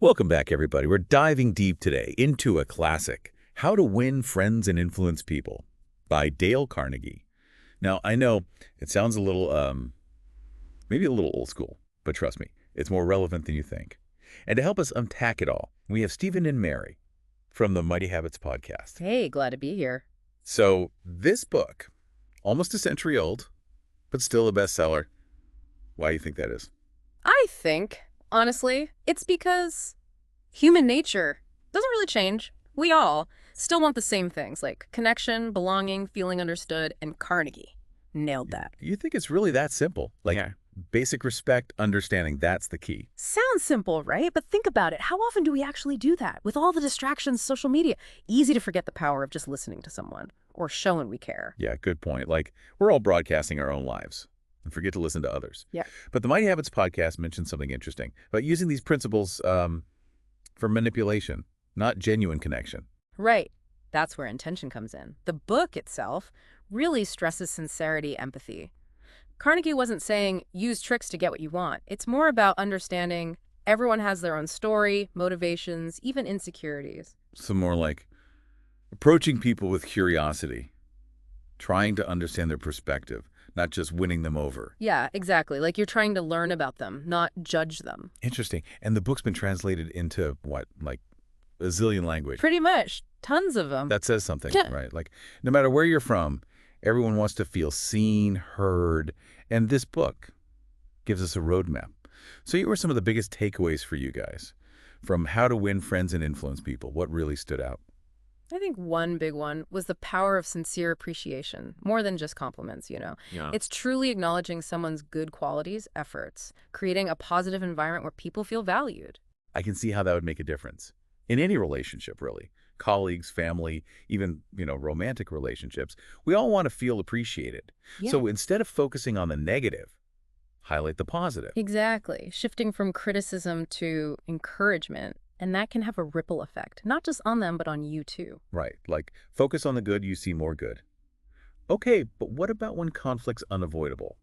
Welcome back, everybody. We're diving deep today into a classic, How to Win Friends and Influence People by Dale Carnegie. Now, I know it sounds a little, maybe a little old school, but trust me, it's more relevant than you think. And to help us unpack it all, we have Stephen and Mary from the Mighty Habits podcast. Hey, glad to be here. So this book, almost a century old, but still a bestseller. Why do you think that is? I think, honestly, it's because human nature doesn't really change. We all still want the same things, like connection, belonging, feeling understood, and Carnegie nailed that. You think it's really that simple? Like, basic respect, understanding, that's the key. Sounds simple, right? But think about it. How often do we actually do that? With all the distractions, social media, easy to forget the power of just listening to someone or showing we care. Yeah, good point. Like, we're all broadcasting our own lives and forget to listen to others. Yeah. But the Mighty Habits podcast mentioned something interesting about using these principles for manipulation, not genuine connection. Right. That's where intention comes in. The book itself really stresses sincerity, empathy. Carnegie wasn't saying use tricks to get what you want. It's more about understanding everyone has their own story, motivations, even insecurities. So more like approaching people with curiosity, trying to understand their perspective, not just winning them over. Yeah, exactly. Like you're trying to learn about them, not judge them. Interesting. And the book's been translated into what, like a zillion language? Pretty much. Tons of them. That says something, Yeah. right? Like no matter where you're from, everyone wants to feel seen, heard, and this book gives us a roadmap. So here were some of the biggest takeaways for you guys from How to Win Friends and Influence People. What really stood out? I think one big one was the power of sincere appreciation, more than just compliments, you know. Yeah. It's truly acknowledging someone's good qualities, efforts, creating a positive environment where people feel valued. I can see how that would make a difference in any relationship, really. Colleagues, family, even, romantic relationships. We all want to feel appreciated. Yeah. So instead of focusing on the negative, highlight the positive. Exactly. Shifting from criticism to encouragement. And that can have a ripple effect, not just on them, but on you too. Right. Like, focus on the good, you see more good. Okay, but what about when conflict's unavoidable?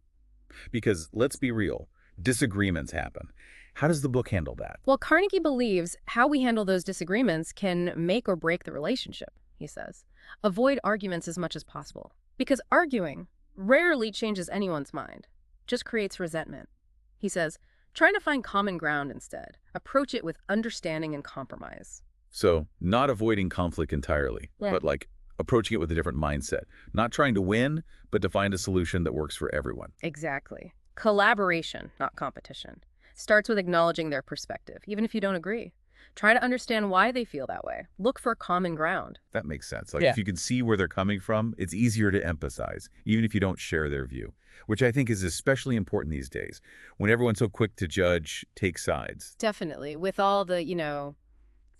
Because let's be real, disagreements happen. How does the book handle that? Well, Carnegie believes how we handle those disagreements can make or break the relationship, he says. Avoid arguments as much as possible. Because arguing rarely changes anyone's mind, just creates resentment. He says, trying to find common ground instead. Approach it with understanding and compromise. So, not avoiding conflict entirely, Yeah. but like approaching it with a different mindset. Not trying to win, but to find a solution that works for everyone. Exactly. Collaboration, not competition. Starts with acknowledging their perspective, even if you don't agree. Try to understand why they feel that way. Look for common ground. That makes sense. Like Yeah. if you can see where they're coming from, it's easier to empathize, even if you don't share their view, which I think is especially important these days when everyone's so quick to judge, take sides. Definitely. With all the,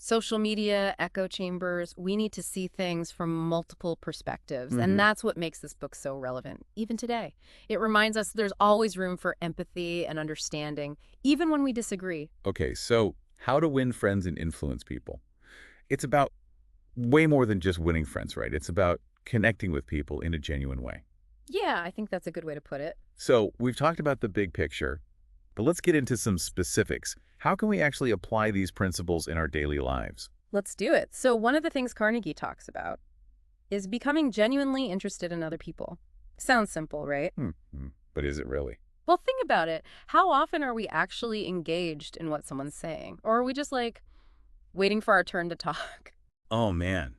social media, echo chambers, we need to see things from multiple perspectives. Mhm. And that's what makes this book so relevant, even today. It reminds us there's always room for empathy and understanding, even when we disagree. Okay, so how to win friends and influence people. It's about way more than just winning friends, right? It's about connecting with people in a genuine way. Yeah, I think that's a good way to put it. So we've talked about the big picture, but let's get into some specifics. How can we actually apply these principles in our daily lives? Let's do it. So one of the things Carnegie talks about is becoming genuinely interested in other people. Sounds simple, right? But is it really? Well, think about it. How often are we actually engaged in what someone's saying? Or are we just like waiting for our turn to talk? Oh man,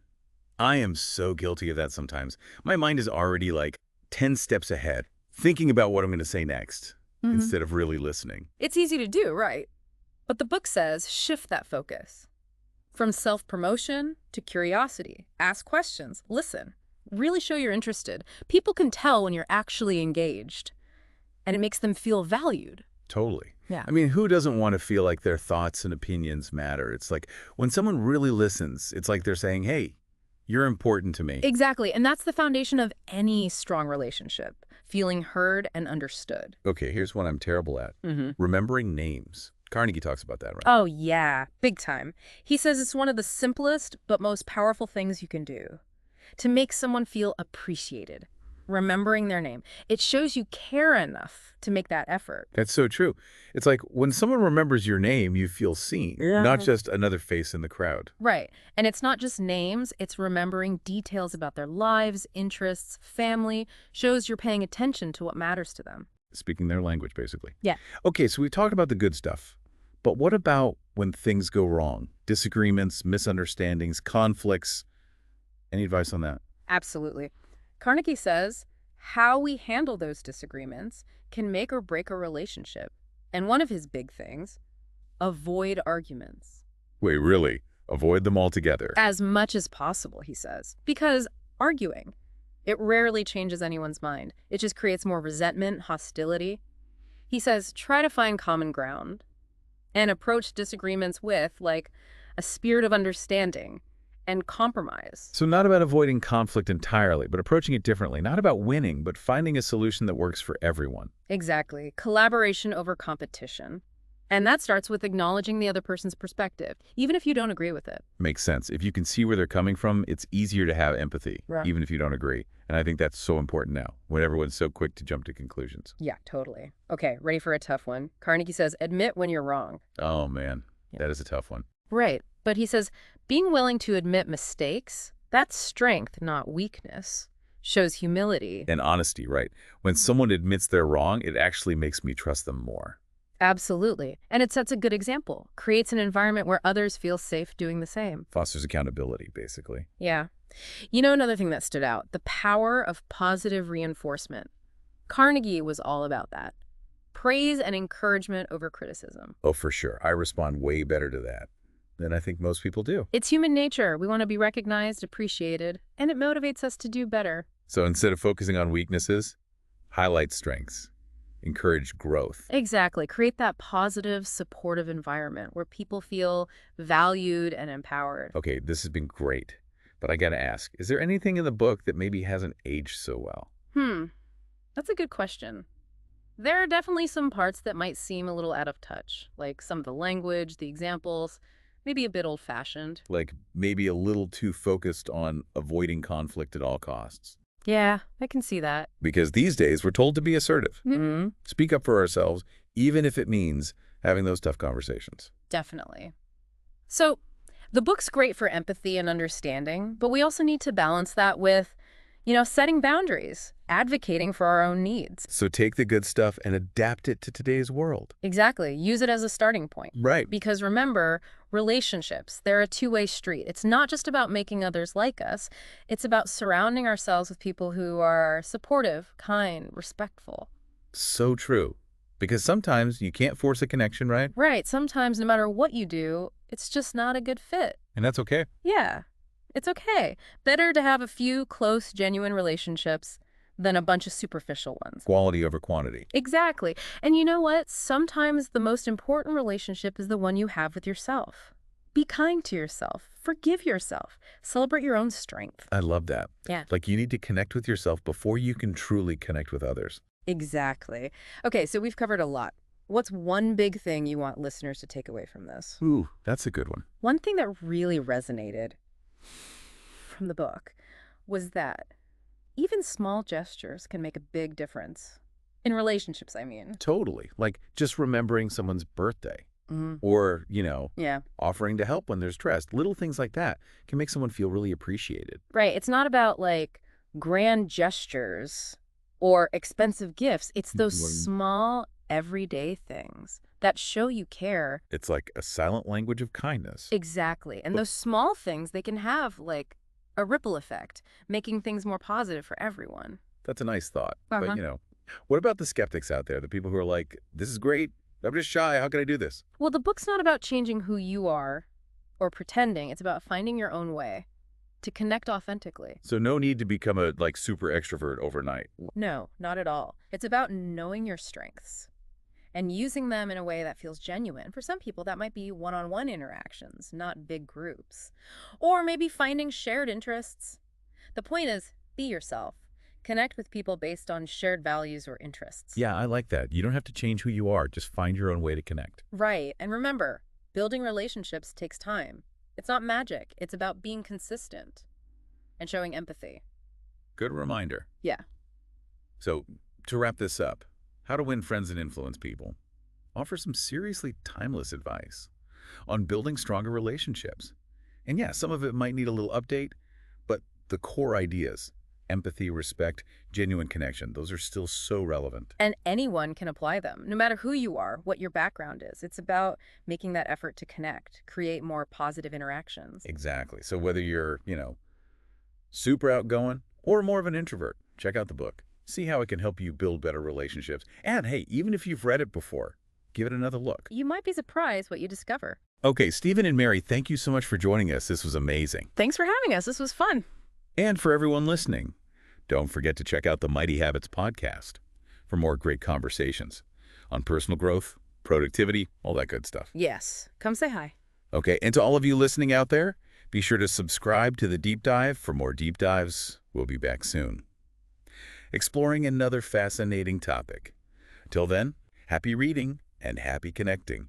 I am so guilty of that sometimes. My mind is already like 10 steps ahead, thinking about what I'm going to say next instead of really listening. It's easy to do, right? But the book says shift that focus. From self-promotion to curiosity. Ask questions. Listen. Really show you're interested. People can tell when you're actually engaged. And it makes them feel valued. Totally. Yeah. I mean, who doesn't want to feel like their thoughts and opinions matter? It's like when someone really listens, it's like they're saying, hey, you're important to me. Exactly. And that's the foundation of any strong relationship. Feeling heard and understood. Okay, here's what I'm terrible at. Remembering names. Carnegie talks about that, right? Oh, yeah. Big time. He says it's one of the simplest but most powerful things you can do. To make someone feel appreciated. remembering their name. It shows you care enough to make that effort. That's so true. It's like when someone remembers your name, you feel seen, not just another face in the crowd. Right. And it's not just names, it's remembering details about their lives, interests, family, shows you're paying attention to what matters to them. Speaking their language, basically. Yeah. Okay, so we've talked about the good stuff. But what about when things go wrong? Disagreements, misunderstandings, conflicts. Any advice on that? Absolutely. Carnegie says how we handle those disagreements can make or break a relationship. And one of his big things, avoid arguments. Wait, really? Avoid them altogether? As much as possible, he says. Because arguing, it rarely changes anyone's mind. It just creates more resentment, hostility. He says try to find common ground and approach disagreements with, like, a spirit of understanding and compromise. So not about avoiding conflict entirely, but approaching it differently. Not about winning, but finding a solution that works for everyone. Exactly. Collaboration over competition. And that starts with acknowledging the other person's perspective, even if you don't agree with it. Makes sense. If you can see where they're coming from, it's easier to have empathy, Right. even if you don't agree. And I think that's so important now, when everyone's so quick to jump to conclusions. Yeah, totally. Okay, ready for a tough one. Carnegie says, admit when you're wrong. Oh, man. Yeah. That is a tough one. Right. But he says, being willing to admit mistakes, that's strength, not weakness. Shows humility. And honesty, right? When someone admits they're wrong, it actually makes me trust them more. Absolutely. And it sets a good example, creates an environment where others feel safe doing the same. Fosters accountability, basically. Yeah. You know, another thing that stood out, the power of positive reinforcement. Carnegie was all about that. Praise and encouragement over criticism. Oh, for sure. I respond way better to that than I think most people do. It's human nature. We want to be recognized, appreciated, and it motivates us to do better. So instead of focusing on weaknesses, highlight strengths. Encourage growth. Exactly. Create that positive, supportive environment where people feel valued and empowered. Okay, this has been great. But I gotta ask, is there anything in the book that maybe hasn't aged so well? That's a good question. There are definitely some parts that might seem a little out of touch, like some of the language, the examples, maybe a bit old-fashioned. Like maybe a little too focused on avoiding conflict at all costs. Yeah, I can see that. Because these days we're told to be assertive. Speak up for ourselves, even if it means having those tough conversations. Definitely. So, the book's great for empathy and understanding, but we also need to balance that with, setting boundaries, advocating for our own needs. So take the good stuff and adapt it to today's world. Exactly. Use it as a starting point. Right. Because remember, relationships, they're a two-way street. It's not just about making others like us. It's about surrounding ourselves with people who are supportive, kind, respectful. So true. Because sometimes you can't force a connection, right? Right. Sometimes, no matter what you do, it's just not a good fit. And that's okay. Yeah, it's okay. Better to have a few close, genuine relationships than a bunch of superficial ones. Quality over quantity. Exactly. And you know what? Sometimes the most important relationship is the one you have with yourself. Be kind to yourself. Forgive yourself. Celebrate your own strength. I love that. Yeah. Like you need to connect with yourself before you can truly connect with others. Exactly. Okay, so we've covered a lot. What's one big thing you want listeners to take away from this? Ooh, that's a good one. One thing that really resonated from the book was that even small gestures can make a big difference. In relationships, I mean. Totally. Like just remembering someone's birthday Mm-hmm. or, Yeah. offering to help when they're stressed. Little things like that can make someone feel really appreciated. Right. It's not about like grand gestures or expensive gifts. It's those small, everyday things that show you care. It's like a silent language of kindness. Exactly. And those small things, they can have like a ripple effect, making things more positive for everyone. That's a nice thought. Uh-huh. But, what about the skeptics out there? The people who are like, this is great. I'm just shy. How can I do this? Well, the book's not about changing who you are or pretending. It's about finding your own way to connect authentically. So no need to become a super extrovert overnight. No, not at all. It's about knowing your strengths and using them in a way that feels genuine. For some people, that might be one-on-one interactions, not big groups. Or maybe finding shared interests. The point is, be yourself. Connect with people based on shared values or interests. Yeah, I like that. You don't have to change who you are. Just find your own way to connect. Right. And remember, building relationships takes time. It's not magic. It's about being consistent and showing empathy. Good reminder. Yeah. So, to wrap this up, How to Win Friends and Influence People offers some seriously timeless advice on building stronger relationships. And yeah, some of it might need a little update, but the core ideas, empathy, respect, genuine connection, those are still so relevant. And anyone can apply them, no matter who you are, what your background is. It's about making that effort to connect, create more positive interactions. Exactly. So whether you're, super outgoing or more of an introvert, check out the book. See how it can help you build better relationships. And hey, even if you've read it before, give it another look. You might be surprised what you discover. Okay, Stephen and Mary, thank you so much for joining us. This was amazing. Thanks for having us. This was fun. And for everyone listening, don't forget to check out the Mighty Habits podcast for more great conversations on personal growth, productivity, all that good stuff. Yes. Come say hi. Okay, and to all of you listening out there, be sure to subscribe to the Deep Dive for more deep dives. We'll be back soon, exploring another fascinating topic. Till then, happy reading and happy connecting.